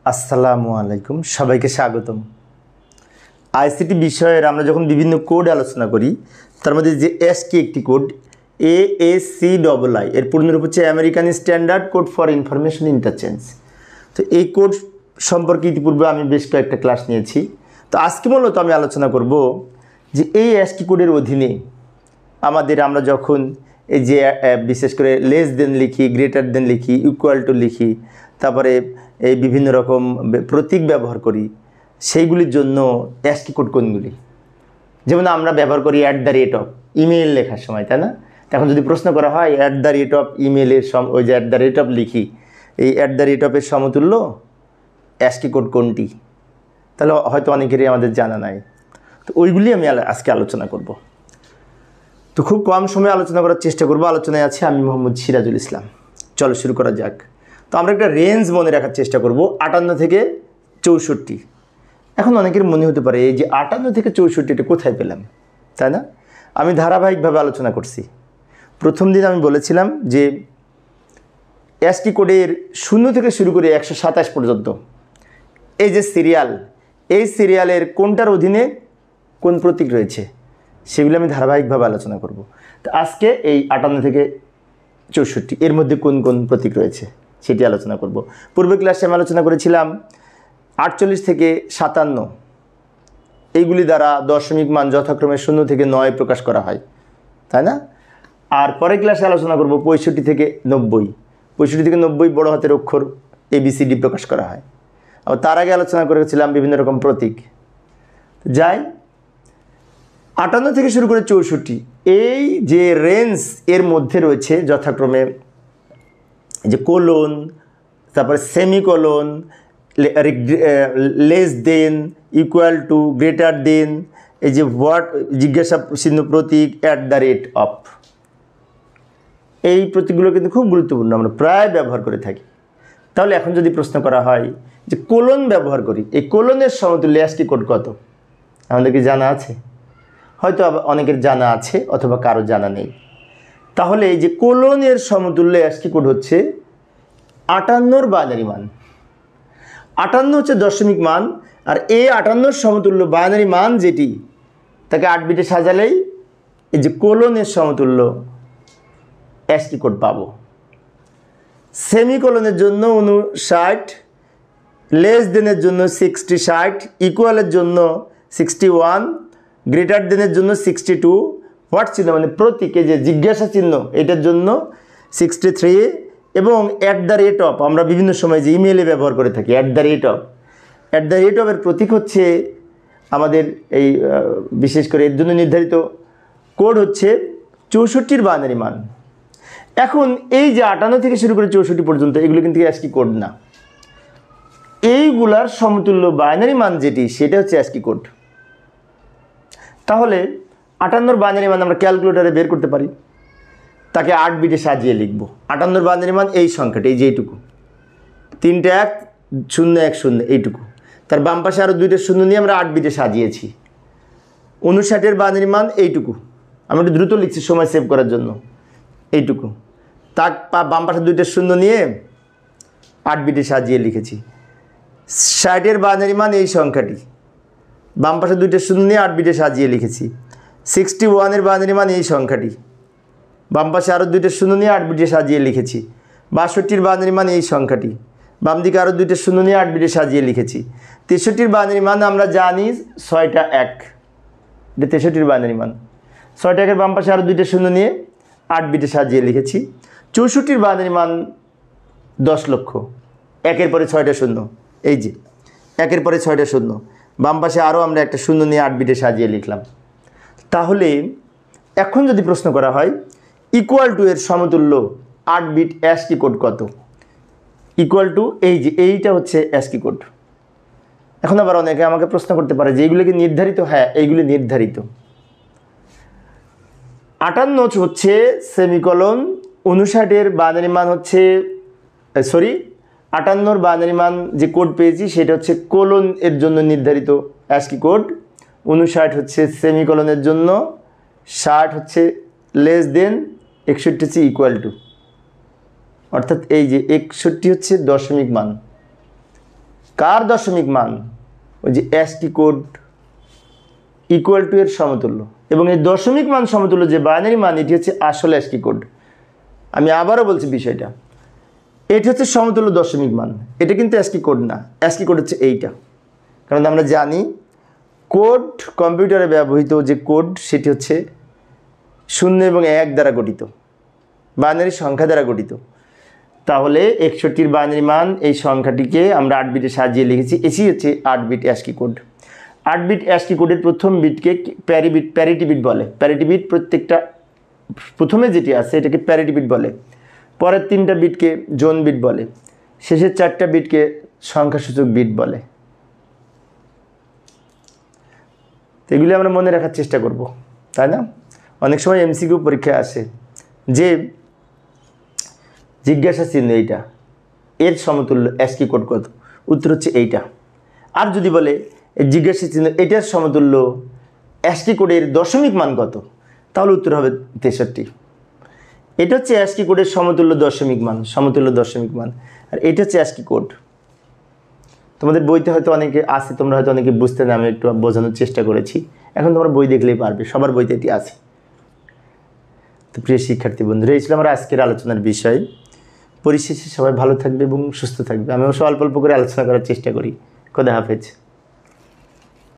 আসসালামু আলাইকুম, সবাইকে স্বাগতম। আইসিটি বিষয়ের আমরা যখন বিভিন্ন কোড আলোচনা করি, তার মধ্যে যে এসটি একটি কোড, AACII, এর পূর্ণরূপ হচ্ছে American standard code for information interchange. তো এই কোড সম্পর্কে ইতিপূর্বে আমি বেশ কয়েকটা ক্লাস নিয়েছি। তো আজকে মূলত আমি আলোচনা করব যে এই এসটি কোডের অধীনে আমরা যখন এই যে বিশেষ করে লেস দেন লিখি, গ্রেটার দেন লিখি, ইকুয়াল টু লিখি, তারপরে এই বিভিন্ন রকম প্রতীক ব্যবহার করি, সেইগুলির জন্য এসটি কোড কোনগুলি? যেমন আমরা ব্যবহার করি @ অফ ইমেইল লেখার সময়, তাই না? এখন যদি প্রশ্ন করা হয় @ অফ ইমেইলের ওই যে @ অফ লিখি, এই @ অফের সমতুল্য এসটি কোড কোনটি? তাহলে হয়তো অনেকেরই আমাদের জানা নাই। তো ওইগুলি আমি আজকে আলোচনা করব। তো খুব কম সময়ে আলোচনা করার চেষ্টা করব। আলোচনায় আছে আমি মোহাম্মদ সিরাজুল ইসলাম। চলো শুরু করা যাক। তো আমরা একটা রেঞ্জ মনে রাখার চেষ্টা করব, 58 থেকে 64। এখন অনেকের মনে হতে পারে এই যে 58 থেকে 64টা কোথায় পেলাম, তাই না? আমি ধারাবাহিকভাবে আলোচনা করছি। প্রথম দিন আমি বলেছিলাম যে এসটি কোডের 0 থেকে শুরু করে 127 পর্যন্ত এই যে সিরিয়াল, এই সিরিয়ালের কোনটার অধীনে কোন প্রতীক রয়েছে সেগুলো আমি ধারাবাহিকভাবে আলোচনা করব। তো আজকে এই 58 থেকে 64 এর মধ্যে কোন কোন প্রতীক রয়েছে সেটি আলোচনা করব। পূর্বের ক্লাসে আমি আলোচনা করেছিলাম 48 থেকে 57 এইগুলি দ্বারা দশমিক মান যথাক্রমে 0 থেকে 9 প্রকাশ করা হয়, তাই না? আর পরের ক্লাসে আলোচনা করব 65 থেকে 90। 65 থেকে 90 বড় হাতের অক্ষর ABCD প্রকাশ করা হয়। আর তার আগে আলোচনা করেছিলাম বিভিন্ন রকম প্রতীক। যাই 58 থেকে শুরু করে 64, এই যে রেঞ্জ এর মধ্যে রয়েছে যথাক্রমে যে কোলন, তারপরে semicolon, less than, equal to, greater than, এই যে হোয়াট জিজ্ঞাসা চিহ্ন প্রতীক, @ অফ, এই প্রতীকগুলো কিন্তু খুব গুরুত্বপূর্ণ, আমরা প্রায় ব্যবহার করে থাকি। তাহলে এখন যদি প্রশ্ন করা হয় যে কোলন ব্যবহার করি, এই কোলনের সমতুল্য এসটি কোড কত? আমাদের কি জানা আছে? হয়তো অনেকের জানা আছে অথবা কারো জানা নেই। তাহলে এই যে কোলনের সমতুল্য এসটি কোড হচ্ছে 58 বাইনারি মান। 58 হচ্ছে দশমিক মান, আর এই 58 সমতুল্য বাইনারি মান যেটি, তাকে 8 বিটে সাজালেই এই যে কোলনের সমতুল্য এসটি কোড পাবো। সেমিকোলনের জন্য 59, লেস দেনের জন্য 60, ইকুয়ালের জন্য 61, গ্রেটার দেনের জন্য 62, হোয়াট চিহ্ন মানে প্রতীকে যে জিজ্ঞাসা চিহ্ন এটার জন্য 63, এবং @ অফ আমরা বিভিন্ন সময় যে ইমেইলে ব্যবহার করে থাকি @ অফের প্রতীক হচ্ছে আমাদের এই বিশেষ করে এর জন্য নির্ধারিত কোড হচ্ছে 64 বাইনারি মান। এখন এই যে 58 থেকে শুরু করে 64 পর্যন্ত এগুলো কিন্তু এসটি কোড না। এইগুলার সমতুল্য বাইনারি মান যেটি, সেটা হচ্ছে এসটি কোড। তাহলে 58 বাইনারি মান আমরা ক্যালকুলেটরে বের করতে পারি, তাকে 8 বিটে সাজিয়ে লিখব। 58 বাইনারি মান এই সংখ্যাটা, এই যে এইটুকু, 3টা 1 0 1 0 এইটুকু, তার বাম পাশে আরও 2টা 0 নিয়ে আমরা 8 বিটে সাজিয়েছি। 59 বাইনারি মান এইটুকু, আমি একটু দ্রুত লিখছি সময় সেভ করার জন্য, এইটুকু, তার বাম পাশে 2টা 0 নিয়ে 8 বিটে সাজিয়ে লিখেছি। 60 বাইনারি মান এই সংখ্যাটি, বাম পাশে 2টা 0 নিয়ে 8 বিটে সাজিয়ে লিখেছি। 61 বাইনারি মান এই সংখ্যাটি, বাম পাশে আরও 2টা 0 নিয়ে 8 বিটে সাজিয়ে লিখেছি। 62 বাইনারি মান এই সংখ্যাটি, বাম দিকে আরও 2টা 0 নিয়ে 8 বিটে সাজিয়ে লিখেছি। 63 বাইনারি মান আমরা জানি 6টা 1, এটা 63 বাইনারি মান। 6টা 1-এর বাম পাশে আরও 2টা 0 নিয়ে 8 বিটে সাজিয়ে লিখেছি। 64 বাইনারি মান 10 লক্ষ, 1-এর পরে 6টা 0, এই যে 1-এর পরে 6টা 0, বাম পাশে আরও আমরা একটা 0 নিয়ে 8 বিটে সাজিয়ে লিখলাম। তাহলে এখন যদি প্রশ্ন করা হয় ইকুয়াল টু এর সমতুল্য 8 বিট এসটি কোড কত? ইকুয়াল টু এই যে এইটা হচ্ছে এসটি কোড। এখন আবার অনেকে আমাকে প্রশ্ন করতে পারে যে এইগুলো কি নির্ধারিত? হ্যাঁ, এইগুলি নির্ধারিত। 58 হচ্ছে সেমিকোলন, 59 বাইনারি মান হচ্ছে 58 বাইনারি মান যে কোড পেয়েছি সেটা হচ্ছে কোলন এর জন্য নির্ধারিত অ্যাসকি কোড, 59 হচ্ছে সেমিকোলনের জন্য, 60 হচ্ছে লেস দেন, 61 হচ্ছে ইকুয়াল টু। অর্থাৎ এই যে 61 হচ্ছে দশমিক মান। কার দশমিক মান? ওই যে ASCII কোড ইকুয়াল টু এর সমতুল্য, এবং এই দশমিক মান সমতুল্য যে বাইনারি মান এটি হচ্ছে আসল ASCII কোড। আমি আবারও বলছি বিষয়টা, এটি হচ্ছে সমতুল্য দশমিক মান, এটা কিন্তু ASCII কোড না। ASCII কোড হচ্ছে এইটা, কারণ আমরা জানি কোড কম্পিউটারে ব্যবহৃত যে কোড সেটি হচ্ছে 0 এবং 1 দ্বারা গঠিত, বাইনারি সংখ্যা দ্বারা গঠিত। তাহলে 61-র বাইনারি মান এই সংখ্যাটিকে আমরা 8 বিটে সাজিয়ে লিখেছি, এটি হচ্ছে 8 bit ASCII code. 8 bit ASCII কোডের প্রথম বিটকে প্যারিটি বিট বলে। প্যারিটি বিট প্রত্যেকটা প্রথমে যেটি আছে এটাকে প্যারিটি বিট বলে, পরের 3টা বিটকে জোন বিট বলে, শেষের 4টা বিটকে সংখ্যাসূচক বিট বলে। তো এগুলি আমরা মনে রাখার চেষ্টা করব, তাই না? অনেক সময় MCQ পরীক্ষায় আসে যে জিজ্ঞাসা চিহ্ন এইটা, এর সমতুল্য ASCII কোড কত? উত্তর হচ্ছে এইটা। আর যদি বলে জিজ্ঞাসা চিহ্ন এটার সমতুল্য ASCII কোডের দশমিক মান কত, তাহলে উত্তর হবে 63। এটা হচ্ছে ASCII কোডের সমতুল্য দশমিক মান, সমতুল্য দশমিক মান, আর এটা হচ্ছে ASCII কোড। তোমাদের বইতে হয়তো অনেকে আছে, তোমরা হয়তো অনেকে বুঝতে না, আমি একটু বোঝানোর চেষ্টা করেছি। এখন তোমরা বই দেখলেই পারবে, সবার বইতে এটি আছে। তো প্রিয় শিক্ষার্থী বন্ধুরা, এই ছিল আমার আজকের আলোচনার বিষয়। পরিশেষে সবাই ভালো থাকবে এবং সুস্থ থাকবে। আমি অবশ্য অল্প অল্প করে আলোচনা করার চেষ্টা করি। খোদা হাফেজ।